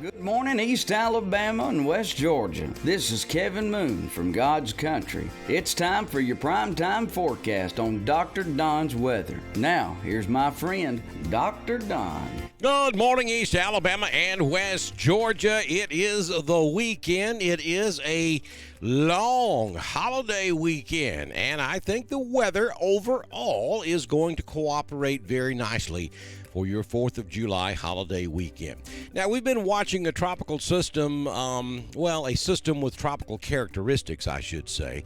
Good morning, East Alabama and West Georgia. This is Kevin Moon from God's Country. It's time for your primetime forecast on Dr. Don's weather. Now, here's my friend, Dr. Don. Good morning, East Alabama and West Georgia. It is the weekend. It is a long holiday weekend, and I think the weather overall is going to cooperate very nicely for your 4th of July holiday weekend. Now, we've been watching a tropical system, a system with tropical characteristics, I should say,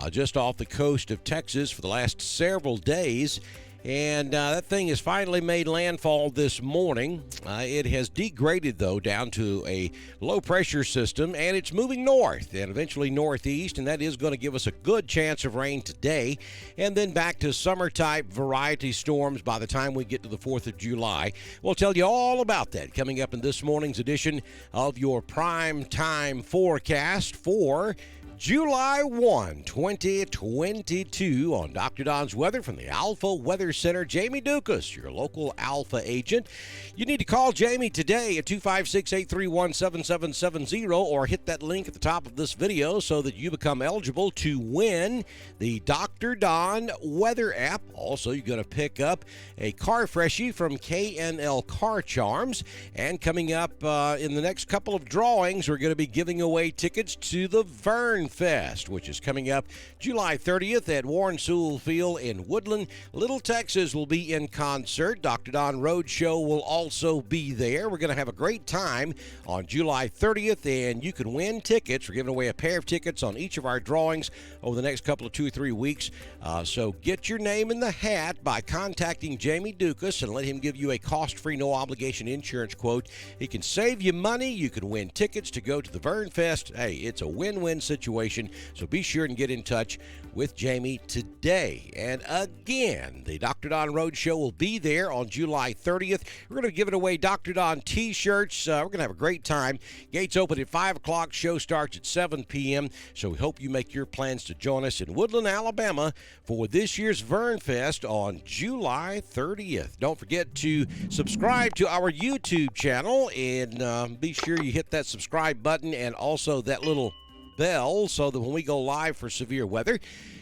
just off the coast of Texas for the last several days. And that thing has finally made landfall this morning. It has degraded, though, down to a low-pressure system, and it's moving north and eventually northeast, and that is going to give us a good chance of rain today, and then back to summer-type variety storms by the time we get to the 4th of July. We'll tell you all about that coming up in this morning's edition of your Prime Time Forecast for July 1, 2022 on Dr. Don's Weather from the Alpha Weather Center. Jamie Dukas, your local Alpha agent. You need to call Jamie today at 256-831-7770 or hit that link at the top of this video so that you become eligible to win the Dr. Don Weather app. Also, you're going to pick up a car freshie from K&L Car Charms. And coming up in the next couple of drawings, we're going to be giving away tickets to the Vern Fest, which is coming up July 30th at Warren Sewell Field in Woodland. Little Texas will be in concert. Dr. Don Roadshow will also be there. We're going to have a great time on July 30th, and you can win tickets. We're giving away a pair of tickets on each of our drawings over the next couple of 2 or 3 weeks. So get your name in the hat by contacting Jamie Dukas and let him give you a cost-free, no-obligation insurance quote. He can save you money. You can win tickets to go to the Vern Fest. Hey, it's a win-win situation. So be sure and get in touch with Jamie today. And again, the Dr. Don Roadshow will be there on July 30th. We're going to be giving away Dr. Don t-shirts. We're going to have a great time. Gates open at 5 o'clock. Show starts at 7 p.m. So we hope you make your plans to join us in Woodland, Alabama for this year's Vern Fest on July 30th. Don't forget to subscribe to our YouTube channel and be sure you hit that subscribe button and also that little bell so that when we go live for severe weather,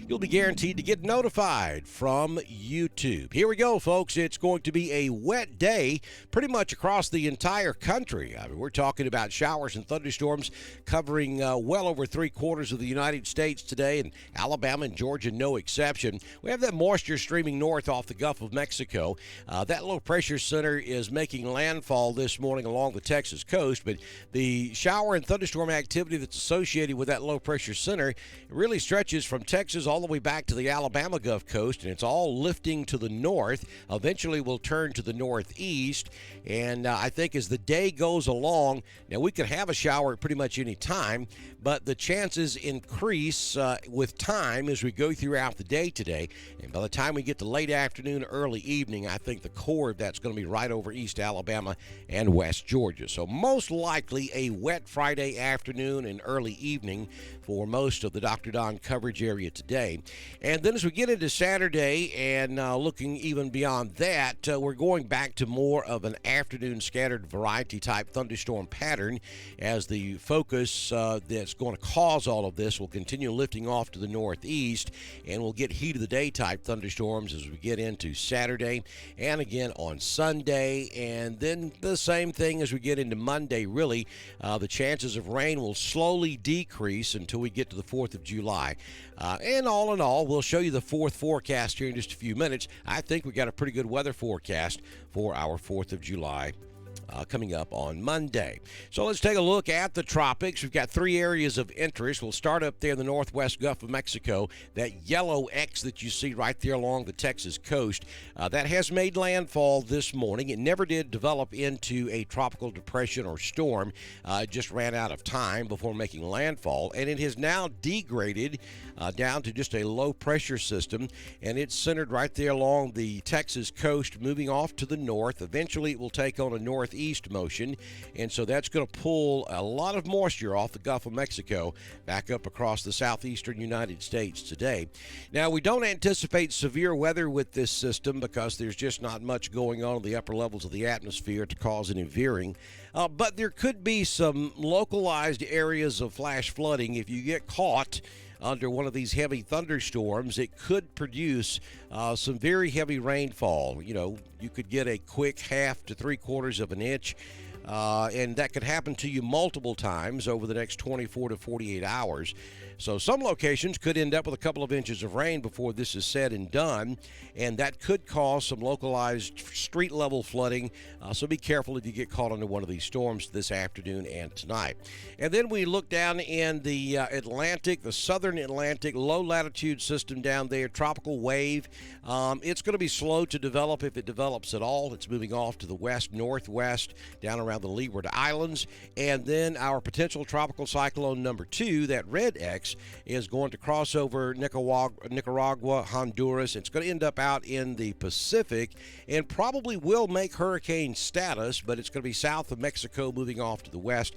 you'll be guaranteed to get notified from YouTube. Here we go, folks. It's going to be a wet day pretty much across the entire country. I mean, we're talking about showers and thunderstorms covering well over 3/4 of the United States today, and Alabama and Georgia no exception. We have that moisture streaming north off the Gulf of Mexico. That low pressure center is making landfall this morning along the Texas coast, but the shower and thunderstorm activity that's associated with that low pressure center really stretches from Texas all the way back to the Alabama Gulf Coast, and it's all lifting to the north. Eventually will turn to the northeast, and I think as the day goes along, now we could have a shower at pretty much any time, but the chances increase with time as we go throughout the day today, and by the time we get to late afternoon, early evening, I think the core of that's going to be right over East Alabama and West Georgia. So most likely a wet Friday afternoon and early evening for most of the Dr. Don coverage area today. And then as we get into Saturday and looking even beyond that, we're going back to more of an afternoon scattered variety type thunderstorm pattern as the focus that's going to cause all of this will continue lifting off to the northeast, and we'll get heat of the day type thunderstorms as we get into Saturday and again on Sunday, and then the same thing as we get into Monday. Really, the chances of rain will slowly decrease until we get to the 4th of July. And all in all, we'll show you the 4th forecast here in just a few minutes. I think we got a pretty good weather forecast for our 4th of July coming up on Monday. So let's take a look at the tropics. We've got 3 areas of interest. We'll start up there in the northwest Gulf of Mexico. That yellow X that you see right there along the Texas coast, that has made landfall this morning. It never did develop into a tropical depression or storm. It just ran out of time before making landfall, and it has now degraded down to just a low pressure system, and it's centered right there along the Texas coast, moving off to the north. Eventually it will take on a north northeast motion, and so that's going to pull a lot of moisture off the Gulf of Mexico back up across the southeastern United States today. Now, we don't anticipate severe weather with this system because there's just not much going on in the upper levels of the atmosphere to cause any veering. But there could be some localized areas of flash flooding. If you get caught under one of these heavy thunderstorms, it could produce some very heavy rainfall. You know, you could get a quick 1/2 to 3/4 of an inch, and that could happen to you multiple times over the next 24 to 48 hours. So some locations could end up with a couple of inches of rain before this is said and done, and that could cause some localized street level flooding. So be careful if you get caught under one of these storms this afternoon and tonight. And then we look down in the Atlantic, the southern Atlantic, low latitude system down there, tropical wave. It's going to be slow to develop if it develops at all. It's moving off to the west, northwest, down around the Leeward Islands. And then our potential tropical cyclone number 2, that red X, is going to cross over Nicaragua, Honduras. It's going to end up out in the Pacific and probably will make hurricane status, but it's going to be south of Mexico, moving off to the west.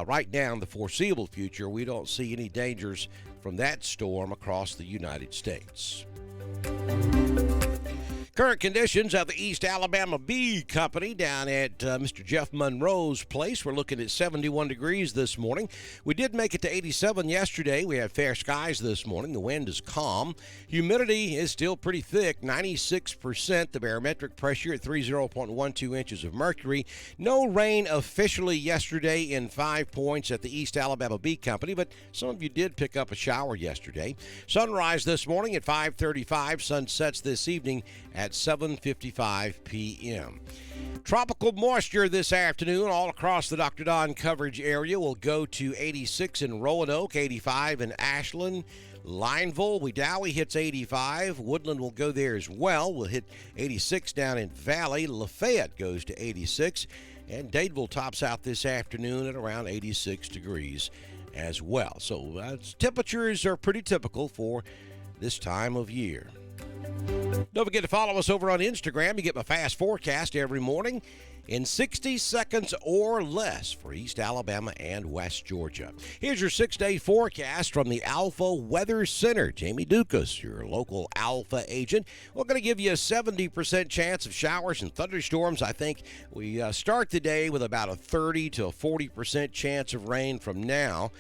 Right now, in the foreseeable future, we don't see any dangers from that storm across the United States. Current conditions of the East Alabama Bee Company down at Mr. Jeff Monroe's place. We're looking at 71 degrees this morning. We did make it to 87 yesterday. We had fair skies this morning. The wind is calm. Humidity is still pretty thick, 96%. The barometric pressure at 30.12 inches of mercury. No rain officially yesterday in 5 points at the East Alabama Bee Company, but some of you did pick up a shower yesterday. Sunrise this morning at 5:35. Sun sets this evening at 7:55 p.m. Tropical moisture this afternoon all across the Dr. Don coverage area. Will go to 86 in Roanoke, 85 in Ashland. Lineville, Wedowee hits 85. Woodland will go there as well. We'll hit 86 down in Valley. Lafayette goes to 86. And Dadeville tops out this afternoon at around 86 degrees as well. So temperatures are pretty typical for this time of year. Don't forget to follow us over on Instagram. You get my fast forecast every morning in 60 seconds or less for East Alabama and West Georgia. Here's your 6-day forecast from the Alpha Weather Center. Jamie Dukas, your local Alpha agent. We're going to give you a 70% chance of showers and thunderstorms. I think we start the day with about a 30 to 40% chance of rain from now.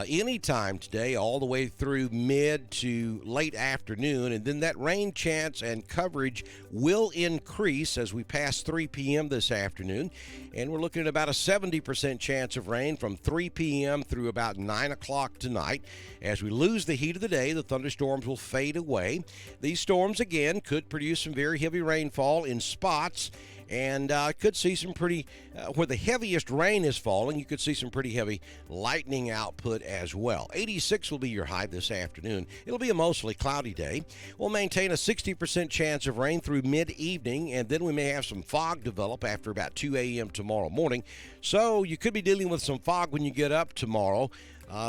Anytime today, all the way through mid to late afternoon, and then that rain chance and coverage will increase as we pass 3 p.m. this afternoon, and we're looking at about a 70% chance of rain from 3 p.m. through about 9 o'clock tonight. As we lose the heat of the day, the thunderstorms will fade away. These storms, again, could produce some very heavy rainfall in spots, and could see some pretty, where the heaviest rain is falling, you could see some pretty heavy lightning output as well. 86 will be your high this afternoon. It'll be a mostly cloudy day. We'll maintain a 60% chance of rain through mid-evening, and then we may have some fog develop after about 2 a.m. tomorrow morning. So you could be dealing with some fog when you get up tomorrow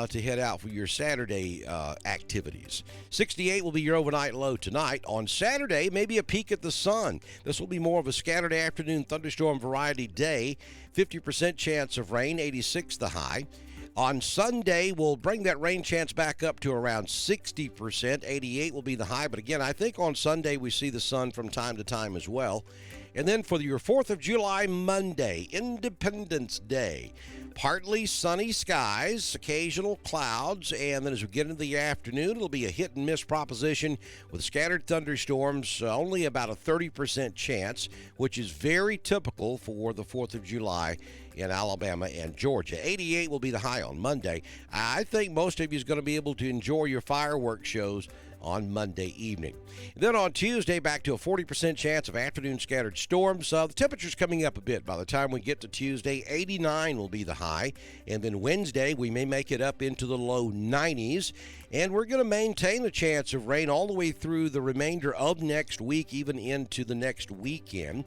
to head out for your Saturday activities. 68 will be your overnight low tonight. On Saturday, maybe a peek at the sun. This will be more of a scattered afternoon thunderstorm variety day. 50% chance of rain, 86 the high. On Sunday, we'll bring that rain chance back up to around 60%. 88 will be the high. But again, I think on Sunday we see the sun from time to time as well. And then for your 4th of July Monday, Independence Day, partly sunny skies, occasional clouds, and then as we get into the afternoon, it'll be a hit-and-miss proposition with scattered thunderstorms, only about a 30% chance, which is very typical for the 4th of July in Alabama and Georgia. 88 will be the high on Monday. I think most of you is going to be able to enjoy your fireworks shows on Monday evening. Then on Tuesday, back to a 40% chance of afternoon scattered storms. The temperature's coming up a bit by the time we get to Tuesday. 89 will be the high. And then Wednesday, we may make it up into the low 90s. And we're going to maintain a chance of rain all the way through the remainder of next week, even into the next weekend.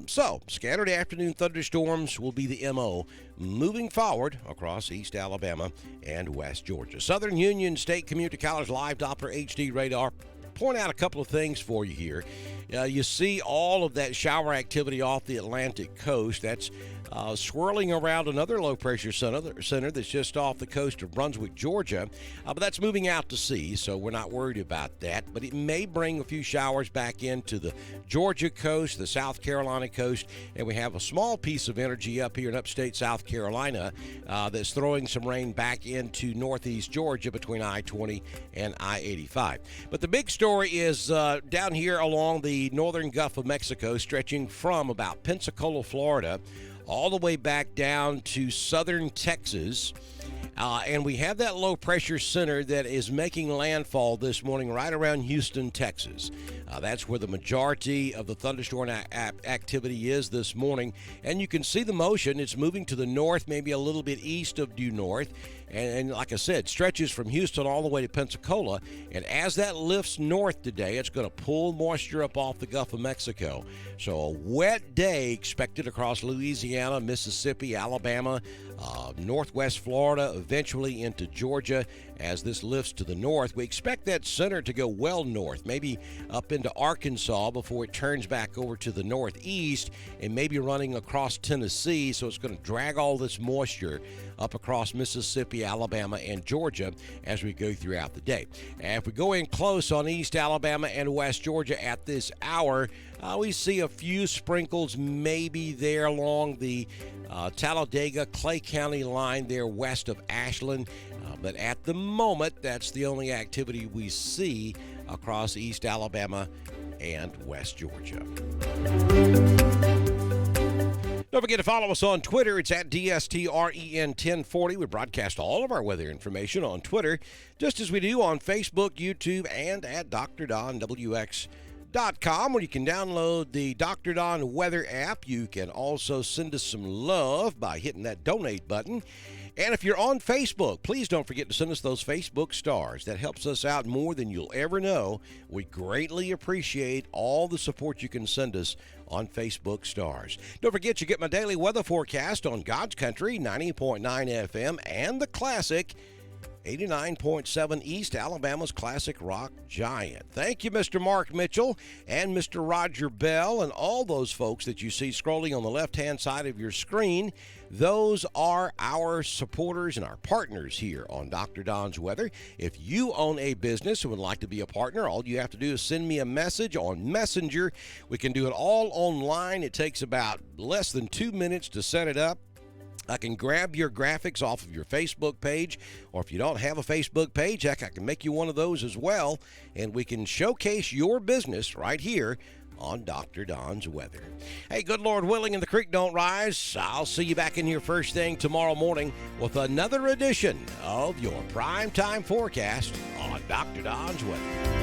So, scattered afternoon thunderstorms will be the MO moving forward across East Alabama and West Georgia. Southern Union State Community College Live Doppler HD radar. Point out a couple of things for you here. You see all of that shower activity off the Atlantic coast. That's swirling around another low-pressure center that's just off the coast of Brunswick, Georgia. But that's moving out to sea, so we're not worried about that. But it may bring a few showers back into the Georgia coast, the South Carolina coast, and we have a small piece of energy up here in upstate South Carolina that's throwing some rain back into northeast Georgia between I-20 and I-85. But the big story is down here along the northern Gulf of Mexico, stretching from about Pensacola, Florida, all the way back down to southern Texas. And we have that low pressure center that is making landfall this morning right around Houston, Texas. That's where the majority of the thunderstorm activity is this morning. And you can see the motion. It's moving to the north, maybe a little bit east of due north. And like I said, stretches from Houston all the way to Pensacola. And as that lifts north today, it's going to pull moisture up off the Gulf of Mexico. So a wet day expected across Louisiana, Mississippi, Alabama, northwest Florida, eventually into Georgia. As this lifts to the north, we expect that center to go well north, maybe up into Arkansas before it turns back over to the northeast and maybe running across Tennessee. So it's going to drag all this moisture up across Mississippi, Alabama, and Georgia as we go throughout the day. And if we go in close on East Alabama and West Georgia at this hour, we see a few sprinkles maybe there along the Talladega-Clay County line there west of Ashland. But at the moment, that's the only activity we see across East Alabama and West Georgia. Don't forget to follow us on Twitter. It's at DSTREN1040. We broadcast all of our weather information on Twitter, just as we do on Facebook, YouTube, and at DrDonWX.com, where you can download the Dr. Don Weather app. You can also send us some love by hitting that donate button. And if you're on Facebook, please don't forget to send us those Facebook stars. That helps us out more than you'll ever know. We greatly appreciate all the support you can send us on Facebook stars. Don't forget, you get my daily weather forecast on God's Country, 90.9 FM, and the classic 89.7 East Alabama's classic rock giant. Thank you, Mr. Mark Mitchell and Mr. Roger Bell and all those folks that you see scrolling on the left-hand side of your screen. Those are our supporters and our partners here on Dr. Don's Weather. If you own a business and would like to be a partner, all you have to do is send me a message on Messenger. We can do it all online. It takes about less than 2 minutes to set it up. I can grab your graphics off of your Facebook page, or if you don't have a Facebook page, heck, I can make you one of those as well, and we can showcase your business right here on Dr. Don's Weather. Hey, good Lord willing and the creek don't rise, I'll see you back in here first thing tomorrow morning with another edition of your primetime forecast on Dr. Don's Weather.